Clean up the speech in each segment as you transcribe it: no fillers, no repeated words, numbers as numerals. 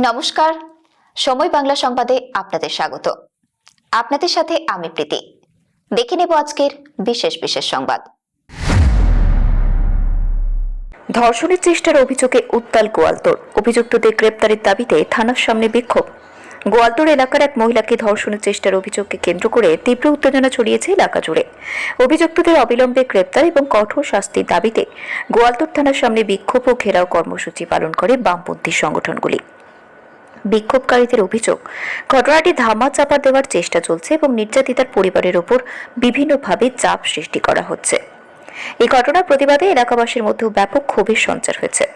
নমস্কার, সময় বাংলা সংবাদে আপনাদের স্বাগত। আপনাদের সাথে আমি প্রীতি। দেখে নেব আজকের বিশেষ সংবাদ। ধর্ষণের চেষ্টার অভিযোগে উত্তাল গোয়ালতোড়, অভিযুক্তদের গ্রেপ্তারের দাবিতে থানার সামনে বিক্ষোভ। গোয়ালতোড় এলাকার এক মহিলাকে ধর্ষণের চেষ্টার অভিযোগকে কেন্দ্র করে তীব্র উত্তেজনা ছড়িয়েছে এলাকা জুড়ে। অভিযুক্তদের অবিলম্বে গ্রেপ্তার এবং কঠোর শাস্তির দাবিতে গোয়ালতোড় থানার সামনে বিক্ষোভ ও ঘেরাও কর্মসূচি পালন করে বামপন্থী সংগঠনগুলি। বিক্ষোভকারীদের অভিযোগ, ঘটনাটি ধামা চাপা দেওয়ার চেষ্টা চলছে এবং নির্যাতিতার পরিবারের ওপর বিভিন্নভাবে চাপ সৃষ্টি করা হচ্ছে। এই ঘটনার প্রতিবাদে এলাকাবাসীর মধ্যেও ব্যাপক ক্ষোভের সঞ্চার হয়েছে।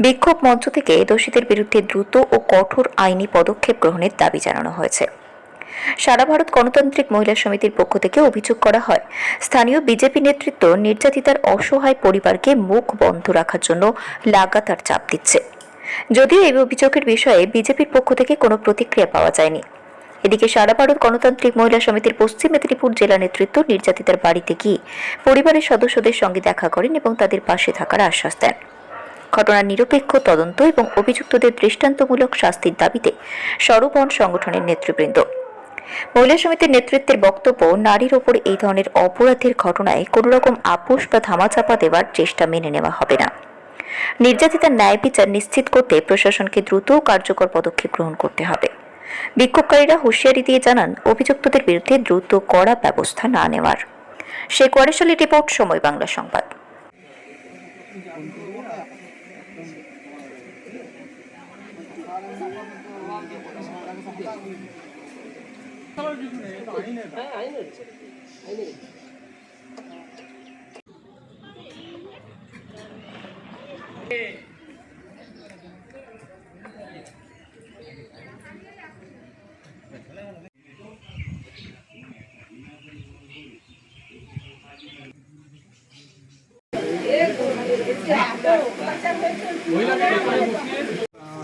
বিক্ষোভ মঞ্চ থেকে দোষীদের বিরুদ্ধে দ্রুত ও কঠোর আইনি পদক্ষেপ গ্রহণের দাবি জানানো হয়েছে। সারা ভারত গণতান্ত্রিক মহিলা সমিতির পক্ষ থেকে অভিযোগ করা হয়, স্থানীয় বিজেপি নেতৃত্ব নির্যাতিতার অসহায় পরিবারকে মুখ বন্ধ রাখার জন্য লাগাতার চাপ দিচ্ছে। যদিও এই অভিযোগের বিষয়ে বিজেপির পক্ষ থেকে কোনো প্রতিক্রিয়া পাওয়া যায়নি। এদিকে সারা ভারত গণতান্ত্রিক মহিলা সমিতির পশ্চিম মেদিনীপুর জেলা নেতৃত্ব নির্যাতিতার বাড়িতে গিয়ে পরিবারের সদস্যদের সঙ্গে দেখা করেন এবং তাদের পাশে থাকার আশ্বাস দেন। ঘটনার নিরপেক্ষ তদন্ত এবং অভিযুক্তদের দৃষ্টান্তমূলক শাস্তির দাবিতে সরব হন সংগঠনের নেতৃবৃন্দ। মহিলা সমিতির নেতৃত্বের বক্তব্য, নারীর ওপর এই ধরনের অপরাধের ঘটনায় কোনো রকম আপোষ বা ধামাচাপা দেওয়ার চেষ্টা মেনে নেওয়া হবে না। নির্যাতিতার ন্যায় বিচার নিশ্চিত করতে প্রশাসনকে দ্রুত ও কার্যকর পদক্ষেপ গ্রহণ করতে হবে। বিক্ষোভকারীরা হুঁশিয়ারি দিয়ে জানান, অভিযুক্তদের বিরুদ্ধে দ্রুত কড়া ব্যবস্থা না নেওয়ার। শেখ ওয়ারিস আলী রিপোর্ট, সময় বাংলা সংবাদ।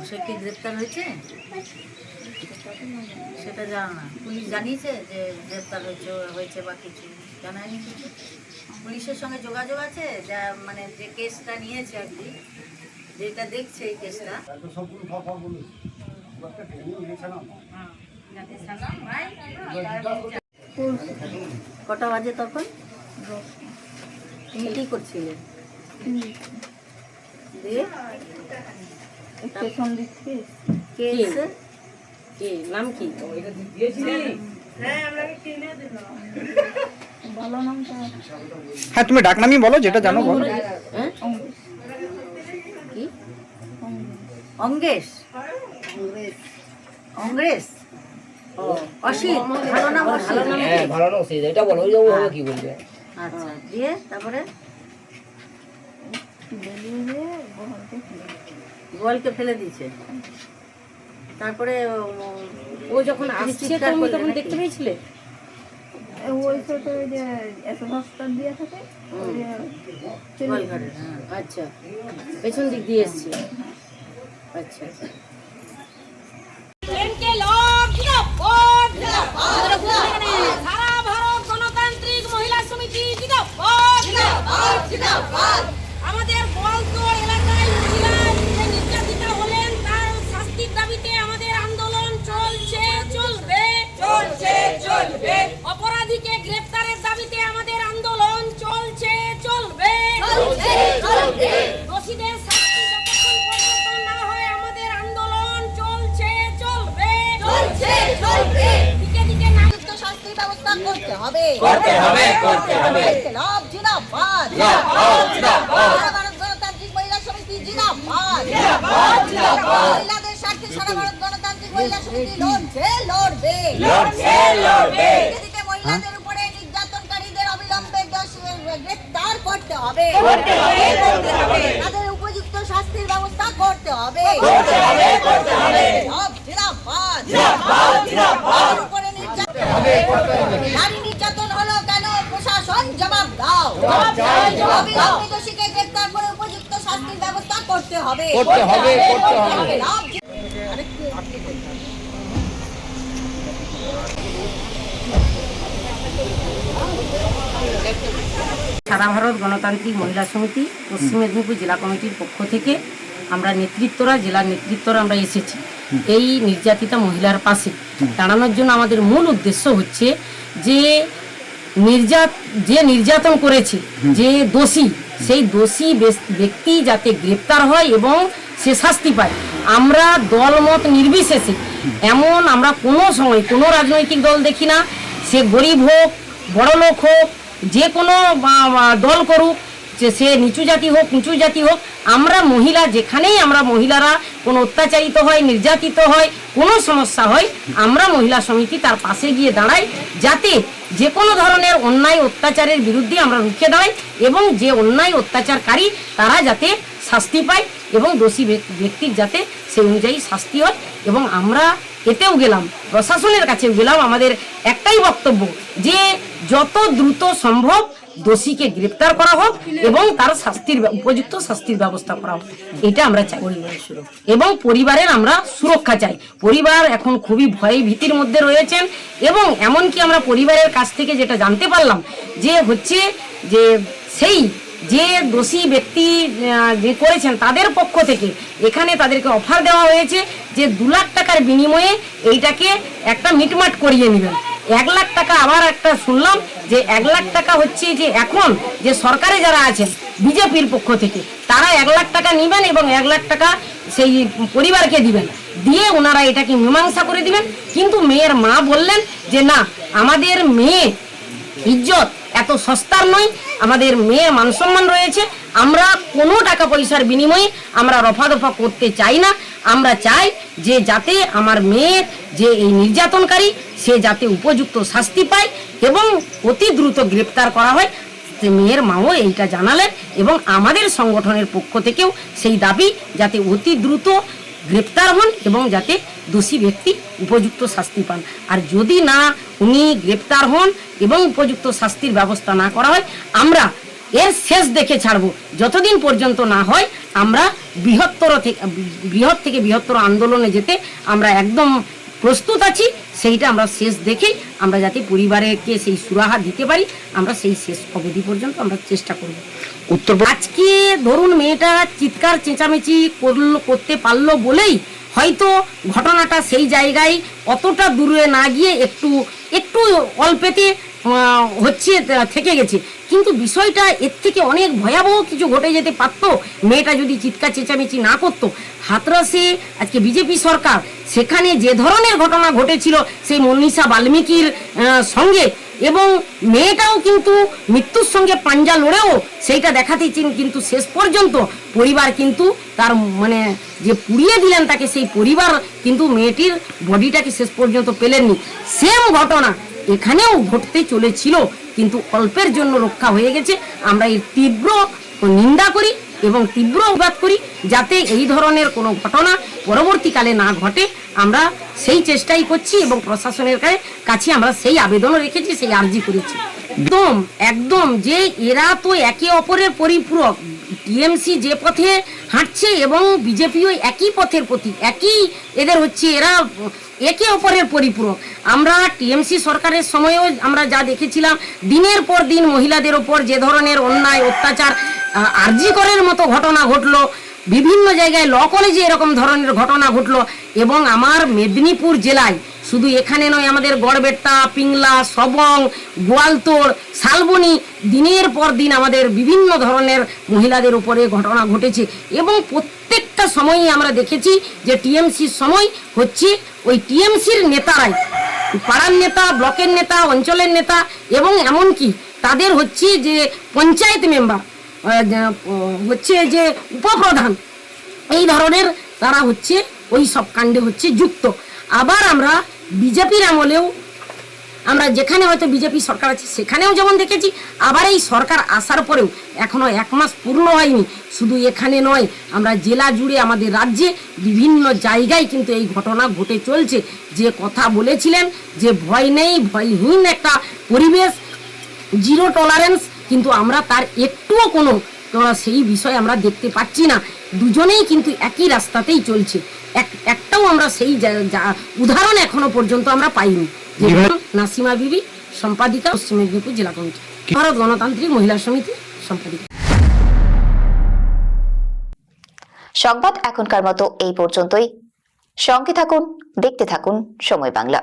সে কি গ্রেপ্তার হয়েছে সেটা জানো না? পুলিশ জানিয়েছে যে গ্রেপ্তার হয়েছে বা কিছু জানায়নি? কিছু পুলিশের সঙ্গে যোগাযোগ আছে? যা মানে যে কেসটা নিয়েছে আর কি, যেটা দেখছে এই কেসটা। কটা বাজে তখন? তুমি কি করছিলে? নাম কি? হ্যাঁ, তুমি ডাকনামই বলো, যেটা জানো বলো। অঙ্গেশ? অঙ্গেশ? অসিত? ভালো নাম অসিত? হ্যাঁ, ভালো নাম অসিত। এটা বলো, ওই কি বলবে? আচ্ছা, দিয়ে তারপরে গোয়ালকে ফেলে দিয়েছে। তারপরে ও যখন আসছে তখন দেখতে পেয়েছিলে? ওই ছোট যে এত বস্তা দিয়ে থাকে গোয়ালঘরে। আচ্ছা, পেছন দিক দিয়ে এসছে। আচ্ছা, সারা ভারত গণতান্ত্রিক মহিলা সমিতি আমাদের গোয়ালতোড় এলাকায় মহিলা যে নির্যাতিতা হলেন তার শাস্তির দাবিতে আমাদের আন্দোলন চলছে, চলবে। অপরাধীকে গ্রেপ্তারের দাবিতে আমাদের আন্দোলন চলছে, চলবে। দোষীদের শাস্তি যতক্ষণ পর্যন্ত না হয় আমাদের আন্দোলন চলছে, চলবে। দিকে দিকে নাগরিক শাস্তির ব্যবস্থা করতে হবে। ভারত গণতান্ত্রিক মহিলা সমিতি জিন্দাবাদ। মহিলাদের স্বার্থে সারা ভারত গণতান্ত্রিক মহিলা সমিতি লড়বে। এদিকে মহিলাদের উপরে নির্যাতনকারীদের অবিলম্বে গ্রেফতার করতে হবে। তাদের উপযুক্ত শাস্তির ব্যবস্থা করতে হবে। নারী নির্যাতন হলো কেন? প্রশাসন জবাব দাও। অবিলম্বে দোষীকে গ্রেফতার করে উপযুক্ত শাস্তির ব্যবস্থা করতে হবে। সারা ভারত গণতান্ত্রিক মহিলা সমিতি পশ্চিম মেদিনীপুর জেলা কমিটির পক্ষ থেকে আমরা নেতৃত্বরা, জেলার নেতৃত্বরা আমরা এসেছি এই নির্যাতিতা মহিলার পাশে দাঁড়ানোর জন্য। আমাদের মূল উদ্দেশ্য হচ্ছে যে নির্যাতন করেছে, যে দোষী, সেই দোষী ব্যক্তি যাতে গ্রেপ্তার হয় এবং সে শাস্তি পায়। আমরা দলমত নির্বিশেষে এমন আমরা কোনো সময় কোনো রাজনৈতিক দল দেখি না, সে গরিব হোক, বড়লোক হোক, যে কোনো দল করুক, যে সে নিচু জাতি হোক, উঁচু জাতি হোক, আমরা মহিলা যেখানেই আমরা মহিলারা কোনো অত্যাচারিত হয়, নির্যাতিত হয়, কোনো সমস্যা হয়, আমরা মহিলা সমিতি তার পাশে গিয়ে দাঁড়াই, যাতে যে কোনো ধরনের অন্যায় অত্যাচারের বিরুদ্ধে আমরা রুখে দাঁড়াই এবং যে অন্যায় অত্যাচারকারী তারা যাতে শাস্তি পায় এবং দোষী ব্যক্তির যাতে সেই অনুযায়ী শাস্তি হয়। এবং আমরা এতেও গেলাম, প্রশাসনের কাছেও গেলাম, আমাদের একটাই বক্তব্য যে যত দ্রুত সম্ভব দোষীকে গ্রেপ্তার করা হোক এবং তার উপযুক্ত শাস্তির ব্যবস্থা করা হোক, এটা আমরা চাই। এবং পরিবারের আমরা সুরক্ষা চাই। পরিবার এখন খুবই ভয় ভীতির মধ্যে রয়েছেন এবং এমনকি আমরা পরিবারের কাছ থেকে যেটা জানতে পারলাম যে হচ্ছে যে সেই যে দোষী ব্যক্তি যে করেছেন তাদের পক্ষ থেকে এখানে তাদেরকে অফার দেওয়া হয়েছে যে 2 লাখ টাকার বিনিময়ে এইটাকে একটা মিটমাট করিয়ে নেবেন। 1 লাখ টাকা, আবার একটা শুনলাম যে 1 লাখ টাকা হচ্ছে যে এখন যে সরকারে যারা আছেন বিজেপির পক্ষ থেকে তারা 1 লাখ টাকা নেবেন এবং 1 লাখ টাকা সেই পরিবারকে দিবেন, দিয়ে ওনারা এটাকে মীমাংসা করে দিবেন। কিন্তু মেয়ের মা বললেন যে না, আমাদের মেয়ে ইজ্জত এত সস্তার নয়, আমাদের মেয়ের মানসম্মান রয়েছে, আমরা কোনো টাকা পয়সার বিনিময়ে আমরা রফাদফা করতে চাই না। আমরা চাই যে যাতে আমার মেয়ের যে এই নির্যাতনকারী সে যাতে উপযুক্ত শাস্তি পায় এবং অতি দ্রুত গ্রেপ্তার করা হয়। মেয়ের মাও এইটা জানালেন এবং আমাদের সংগঠনের পক্ষ থেকেও সেই দাবি যাতে অতি দ্রুত গ্রেপ্তার হন এবং যাতে দোষী ব্যক্তি উপযুক্ত শাস্তি পান। আর যদি না উনি গ্রেপ্তার হন এবং উপযুক্ত শাস্তির ব্যবস্থা না করা হয়, আমরা এর শেষ দেখে ছাড়ব। যতদিন পর্যন্ত না হয় আমরা বৃহৎ থেকে বৃহত্তর আন্দোলনে যেতে আমরা একদম প্রস্তুত আছি। সেইটা আমরা শেষ দেখেই আমরা যাতে পরিবারকে সেই সুরাহা দিতে পারি, আমরা সেই শেষ অবধি পর্যন্ত আমরা চেষ্টা করব। আজকে ধরুন মেয়েটা চিৎকার চেঁচামেচি করতে পারলো বলেই হয়তো ঘটনাটা সেই জায়গায় অতটা দূরে না গিয়ে একটু অল্পেতে হচ্ছে থেকে গেছে, কিন্তু বিষয়টা এর থেকে অনেক ভয়াবহ কিছু ঘটে যেতে পারতো। মেয়েটা যদি চিৎকার চেঁচামেচি না করতো। হাতরাসে আজকে বিজেপি সরকার সেখানে যে ধরনের ঘটনা ঘটেছিল সেই মনীষা বাল্মীকির সঙ্গে, এবং মেয়েটাও কিন্তু মৃত্যুর সঙ্গে পাঞ্জা লড়েও সেইটা দেখাতেই কিন্তু শেষ পর্যন্ত পরিবার কিন্তু তার মানে যে পুড়িয়ে দিলেন তাকে, সেই পরিবার কিন্তু মেয়েটির বডিটাকে শেষ পর্যন্ত পেলেননি। সেম ঘটনা এখানেও ঘটতে চলেছিল, কিন্তু অল্পের জন্য রক্ষা হয়ে গেছে। আমরা এর তীব্র নিন্দা করি এবং তীব্র প্রতিবাদ করি যাতে এই ধরনের কোনো ঘটনা পরবর্তীকালে না ঘটে। আমরা সেই চেষ্টাই করছি এবং প্রশাসনের কাছে আমরা সেই আবেদনও রেখেছি, সেই আর্জি করেছি। একদম যে এরা তো একে অপরের পরিপূরক। টিএমসি যে পথে হাঁটছে এবং বিজেপিও একই পথের প্রতি, একই এদের হচ্ছে, এরা একে অপরের পরিপূরক। আমরা টিএমসি সরকারের সময়েও আমরা যা দেখেছিলাম, দিনের পর দিন মহিলাদের ওপর যে ধরনের অন্যায় অত্যাচার, আরজি করের মতো ঘটনা ঘটলো, বিভিন্ন জায়গায় ল কলেজে এরকম ধরনের ঘটনা ঘটলো। এবং আমার মেদিনীপুর জেলায় শুধু এখানে নয়, আমাদের গড়বেতা, পিংলা, সবং, গোয়ালতোড়, শালবনী, দিনের পর দিন আমাদের বিভিন্ন ধরনের মহিলাদের উপরে ঘটনা ঘটেছে। এবং প্রত্যেকটা সময়ই আমরা দেখেছি যে টিএমসির সময় হচ্ছে ওই টিএমসির নেতারাই, পাড়ার নেতা, ব্লকের নেতা, অঞ্চলের নেতা এবং এমনকি তাদের হচ্ছে যে পঞ্চায়েত মেম্বার, হচ্ছে যে উপপ্রধান, এই ধরনের তারা হচ্ছে ওই সব কাণ্ডে হচ্ছে যুক্ত। আবার আমরা বিজেপির আমলেও আমরা যেখানে হয়তো বিজেপি সরকার আছে সেখানেও যেমন দেখেছি, আবার এই সরকার আসার পরেও এখনো 1 মাস পূর্ণ হয়নি, শুধু এখানে নয়, আমরা জেলা জুড়ে আমাদের রাজ্যে বিভিন্ন জায়গায় কিন্তু এই ঘটনা ঘটে চলছে। যে কথা বলেছিলেন যে ভয় নেই, ভয়হীন একটা পরিবেশ, জিরো টলারেন্স, কিন্তু আমরা তার একটুও কোনো সেই বিষয় আমরা দেখতে পাচ্ছি না। দুজনেই কিন্তু একই রাস্তাতেই চলছে, একটাও আমরা সেই উদাহরণ এখনো পর্যন্ত আমরা পাইনি। নাসিমা বিবি, সম্পাদিকা, পশ্চিম মেদিনীপুর জেলা কমিটি। ভারত গণতান্ত্রিক মহিলা সমিতি সম্পাদিকা। সংবাদ এখনকার মতো এই পর্যন্তই। সঙ্গে থাকুন, দেখতে থাকুন সময় বাংলা।